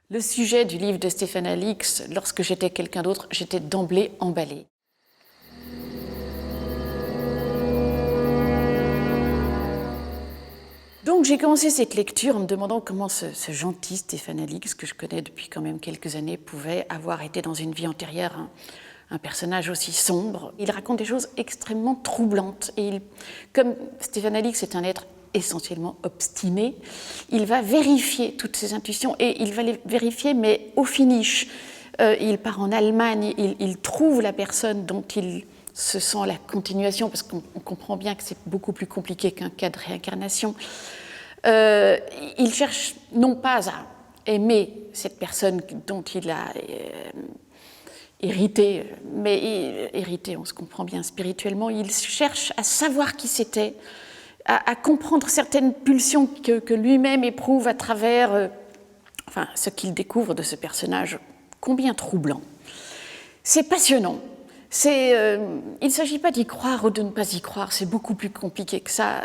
Le sujet du livre de Stéphane Alix, lorsque j'étais quelqu'un d'autre, j'étais d'emblée emballée. Donc j'ai commencé cette lecture en me demandant comment ce gentil Stéphane Alix, que je connais depuis quand même quelques années, pouvait avoir été dans une vie antérieure un personnage aussi sombre. Il raconte des choses extrêmement troublantes. Et comme Stéphane Alix est un être essentiellement obstiné, il va vérifier toutes ses intuitions et il va les vérifier, mais au finish. Il part en Allemagne, il trouve la personne dont il se sent la continuation, parce qu'on comprend bien que c'est beaucoup plus compliqué qu'un cas de réincarnation. Il cherche non pas à aimer cette personne dont il a hérité, mais hérité, on se comprend bien spirituellement, il cherche à savoir qui c'était, à comprendre certaines pulsions que lui-même éprouve à travers ce qu'il découvre de ce personnage combien troublant. C'est passionnant. Il ne s'agit pas d'y croire ou de ne pas y croire, c'est beaucoup plus compliqué que ça.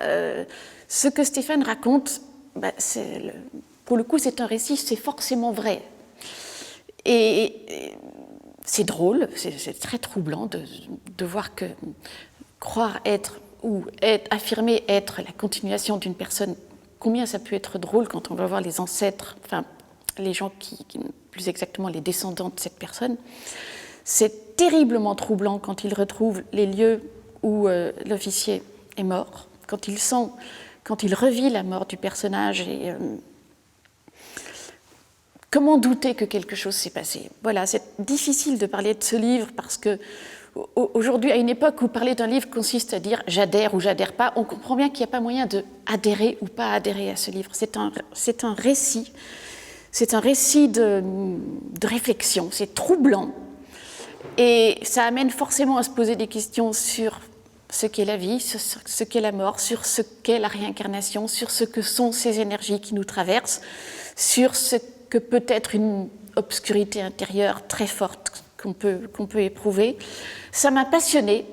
Ce que Stéphane raconte, pour le coup, c'est un récit, c'est forcément vrai. Et c'est drôle, c'est très troublant de voir que croire être ou affirmer être la continuation d'une personne, combien ça peut être drôle quand on va voir les ancêtres, les gens plus exactement les descendants de cette personne. C'est terriblement troublant quand il retrouve les lieux où l'officier est mort, quand il revit la mort du personnage et comment douter que quelque chose s'est passé. Voilà, c'est difficile de parler de ce livre parce que aujourd'hui, à une époque où parler d'un livre consiste à dire j'adhère ou j'adhère pas, on comprend bien qu'il n'y a pas moyen de adhérer ou pas adhérer à ce livre. C'est un récit, de réflexion, c'est troublant. Et ça amène forcément à se poser des questions sur ce qu'est la vie, sur ce qu'est la mort, sur ce qu'est la réincarnation, sur ce que sont ces énergies qui nous traversent, sur ce que peut être une obscurité intérieure très forte qu'on peut éprouver. Ça m'a passionnée.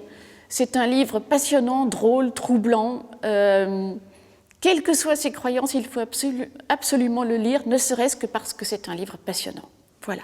C'est un livre passionnant, drôle, troublant. Quelles que soient ses croyances, il faut absolument le lire, ne serait-ce que parce que c'est un livre passionnant. Voilà.